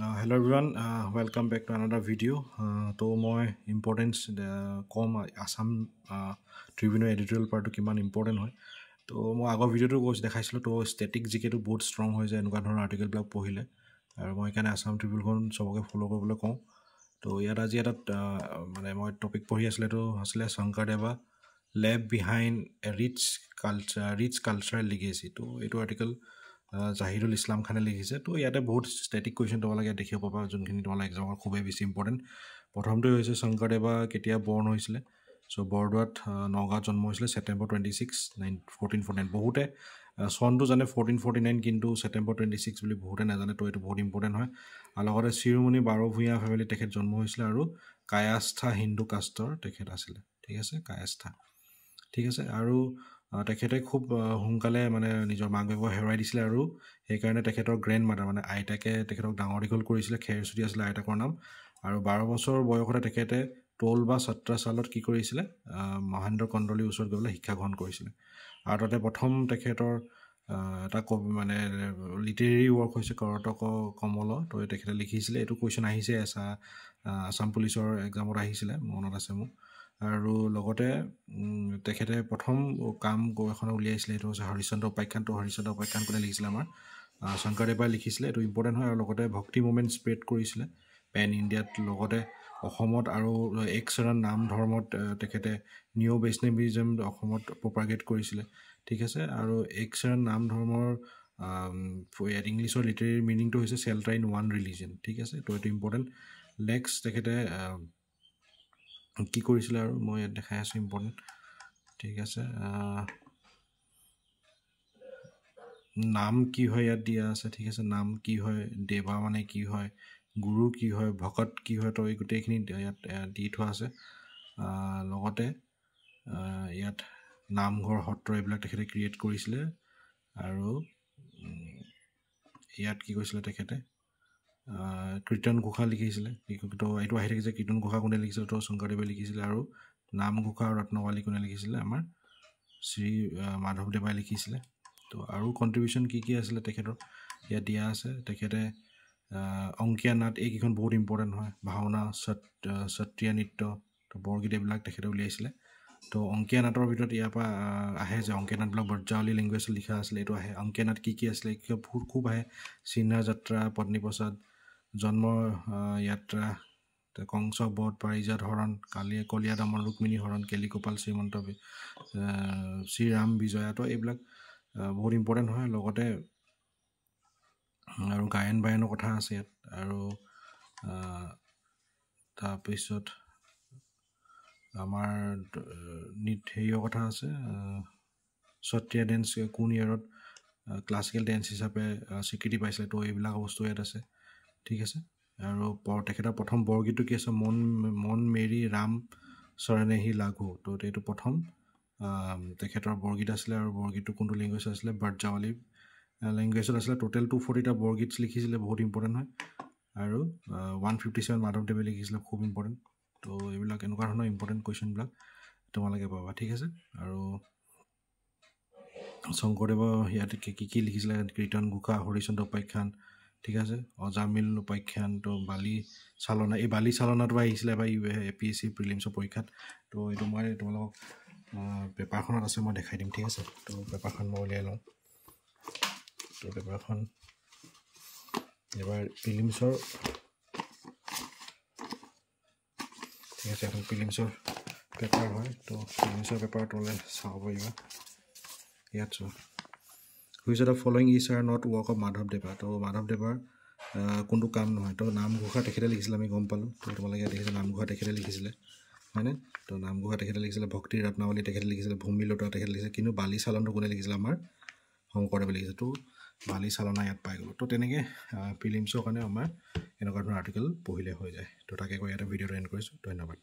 Hello everyone, welcome back to another video. তো মই importance কম Assam ট্ৰিবিউনৰ editorial পাৰ্টটো কিমান ইম্পৰ্টেণ্ট হয় তো মই আগৰ ভিডিঅ'টো দেখাইছিলোঁ তো ষ্টেটিক জিকেটো বহুত ষ্ট্ৰং হৈ যায় এনেকুৱা ধৰণৰ আৰ্টিকেলবিলাক পঢ়িলে আৰু মই সেইকাৰণে আসাম ট্ৰিবিউনখন চবকে ফ'ল' কৰিবলৈ কওঁ তো ইয়াত আজি এটা মানে মই টপিক পঢ়ি আছিলোঁ এইটো আছিলে শংকৰদেৱা লেভ বিহাইণ্ড এ ৰিচ কালচাৰেল লিগেচি তো এইটো আৰ্টিকেল জাহিৰুল ইছলাম খানে লিখিছে তো ইয়াতে বহুত ষ্টেটিক কুৱেশ্যন তোমালোকে দেখিব পাবা যোনখিনি তোমালোকে এক্সামৰ খুবেই বেছি ইম্পৰ্টেণ্ট প্ৰথমটো হৈছে শংকৰদেৱা কেতিয়া বৰ্ণ হৈছিলে চ' বৰদোৱাত নগাঁৱত জন্ম হৈছিলে ছেপ্টেম্বৰ 26, 1449 বহুতে চনটো জানে 1449 কিন্তু ছেপ্টেম্বৰ 26 বুলি বহুতে নাজানে তো এইটো বহুত ইম্পৰ্টেণ্ট হয় আৰু লগতে শিৰোমণি বাৰভূঞা ফেমিলি তেখেত জন্ম হৈছিলে আৰু কায়াস্থা হিন্দু কাষ্টৰ তেখেত আছিলে ঠিক আছে কায়াস্থা ঠিক আছে আৰু তেখেতে খুব সোনকালে মানে নিজৰ মাক বাপেকক হেৰুৱাই দিছিলে আৰু সেইকাৰণে তেখেতৰ গ্ৰেণ্ড মাদাৰ মানে আইতাকে তেখেতক ডাঙৰ দীঘল কৰিছিলে খেৰচুটি আছিলে আইতাকৰ নাম আৰু 12 বছৰ বয়সতে তেখেতে টোল বা ছত্ৰাশালত কি কৰিছিলে মহেন্দ্ৰ কন্দলীৰ ওচৰত গৈ শিক্ষা গ্ৰহণ কৰিছিলে আৰু তাতে প্ৰথম তেখেতৰ এটা মানে লিটাৰেৰী ৱৰ্ক হৈছে কৰতক কমল তো তেখেতে লিখিছিলে এইটো কুৱেশ্যন আহিছে আসাম পুলিচৰ এক্সামত আহিছিলে মনত আছে মোক আৰু লগতে তেখেতে প্ৰথম কাম এখন উলিয়াইছিলে এইটো হৈছে হৰিশ্চন্দ্ৰ উপাখ্যান তো হৰিশ্চন্দ্ৰ উপাখ্যান কোনে লিখিছিলে আমাৰ শংকৰদেৱাই লিখিছিলে এইটো ইম্পৰ্টেণ্ট হয় আৰু লগতে ভক্তি মুভমেণ্ট স্প্ৰেড কৰিছিলে পেন ইণ্ডিয়াত লগতে অসমত আৰু একশৰণ নাম ধৰ্মত তেখেতে নিঅ' বৈষ্ণৱিজম অসমত প্ৰপাগেট কৰিছিলে ঠিক আছে আৰু একশৰণ নাম ধৰ্মৰ ইংলিছৰ লিটাৰেৰী মিনিংটো হৈছে চেল্টাৰ ইন ওৱান ৰিলিজন ঠিক আছে তো এইটো ইম্পৰ্টেণ্ট নেক্সট তেখেতে কি কৰিছিলে আৰু মই ইয়াত দেখাই আছোঁ ইম্পৰ্টেণ্ট ঠিক আছে নাম কি হয় ইয়াত দিয়া আছে ঠিক আছে নাম কি হয় দেৱা মানে কি হয় গুৰু কি হয় ভকত কি হয় তো এই গোটেইখিনি ইয়াত দি থোৱা আছে লগতে ইয়াত নামঘৰ সত্ৰ এইবিলাক তেখেতে ক্ৰিয়েট কৰিছিলে আৰু ইয়াত কি কৈছিলে তেখেতে কীৰ্তন ঘোষা লিখিছিলে তো এইটো আহি থাকিছে কীৰ্তন ঘোষা কোনে লিখিছিলে তো শংকৰদেৱে লিখিছিলে আৰু নামঘোষা আৰু ৰত্নৱালী কোনে লিখিছিলে আমাৰ শ্ৰী মাধৱদেৱাই লিখিছিলে তো আৰু কণ্ট্ৰিবিউশ্যন কি আছিলে তেখেতৰ ইয়াত দিয়া আছে তেখেতে অংকীয়া নাট এইকেইখন বহুত ইম্পৰ্টেণ্ট হয় ভাওনা সত্ৰীয়া নৃত্য তো বৰগীত এইবিলাক তেখেতে উলিয়াইছিলে তো অংকীয়া নাটৰ ভিতৰত ইয়াৰ পৰা আহে যে অংকীয়া নাটবিলাক ব্ৰজাৱলী লেংগুৱেজত লিখা আছিলে এইটো আহে অংকীয়া নাট কি আছিলে খুব আহে চিহ্না যাত্ৰা পত্নীপ্ৰসাদ জন্ম যাত্ৰা কংস বধ পাৰিজাত হৰণ কলীয়া দমন ৰুক্মিণী হৰণ কেলিগোপাল শ্ৰীমন্ত শ্ৰীৰাম বিজয়া তো এইবিলাক বহুত ইম্পৰ্টেণ্ট হয় লগতে আৰু গায়ন বায়নৰ কথা আছে ইয়াত আৰু তাৰপিছত আমাৰ হেৰিয়ৰ কথা আছে সত্ৰীয়া ডেন্স কোন ইয়েৰত ক্লাছিকেল ডেন্স হিচাপে স্বীকৃতি পাইছিলে তো এইবিলাক বস্তু ইয়াত আছে ঠিক আছে আৰু তেখেতৰ প্ৰথম বৰগীতটো কি আছে মন মেৰি ৰাম চৰণেহি লাগু তো এইটো প্ৰথম তেখেতৰ বৰগীত আছিলে আৰু বৰগীতটো কোনটো লেংগুৱেজ আছিলে ব্ৰজাৱলী লেংগুৱেজত আছিলে টোটেল 240টা বৰগীত লিখিছিলে বহুত ইম্পৰ্টেণ্ট হয় আৰু 157 মাধৱদেৱে লিখিছিলে খুব ইম্পৰ্টেণ্ট তো এইবিলাক এনেকুৱা ধৰণৰ ইম্পৰ্টেণ্ট কুৱেশ্যনবিলাক তোমালোকে পাবা ঠিক আছে আৰু শংকৰদেৱৰ ইয়াতে কি লিখিছিলে কীৰ্তন ঘোষা হৰিশ্চন্দ্ৰ উপাখ্যান ঠিক আছে অজামিল উপাখ্যান তো বালি চালনা এই বালি চালনাটো আহিছিলে বা APSC প্ৰিলিমছৰ পৰীক্ষাত তো এইটো মই তোমালোকক পেপাৰখনত আছে মই দেখাই দিম ঠিক আছে তো পেপাৰখন মই উলিয়াই লওঁ তো পেপাৰখন এবাৰ প্ৰিলিমছৰ ঠিক আছে এখন প্ৰিলিমছৰ পেপাৰ হয় তো প্ৰিলিমছৰ পেপাৰ তোমালোকে চাব পাৰিবা ইয়াত চোৱা which of the following is are not work of মাধৱদেৱা তো মাধৱদেৱাৰ কোনটো কাম নহয় তো নামঘোষা তেখেতে লিখিছিলে আমি গম পালোঁ তো তোমালোকে দেখিছে নামঘোষা তেখেতে লিখিছিলে হয়নে তো নামঘোষা তেখেতে লিখিছিলে ভক্তি ৰত্নাৱলী তেখেতে লিখিছিলে ভূমিলতা তেখেতে লিখিছিলে কিন্তু বালি চালনটো কোনে লিখিছিলে আমাৰ শংকৰদেৱে লিখিছে তো বালি চালনা ইয়াত পাই গ'লোঁ তো তেনেকৈ প্ৰিলিমছৰ কাৰণে আমাৰ এনেকুৱা ধৰণৰ আৰ্টিকেল পঢ়িলে হৈ যায় তো তাকে কৈ ইয়াতে ভিডিঅ'টো এণ্ড কৰিছোঁ ধন্যবাদ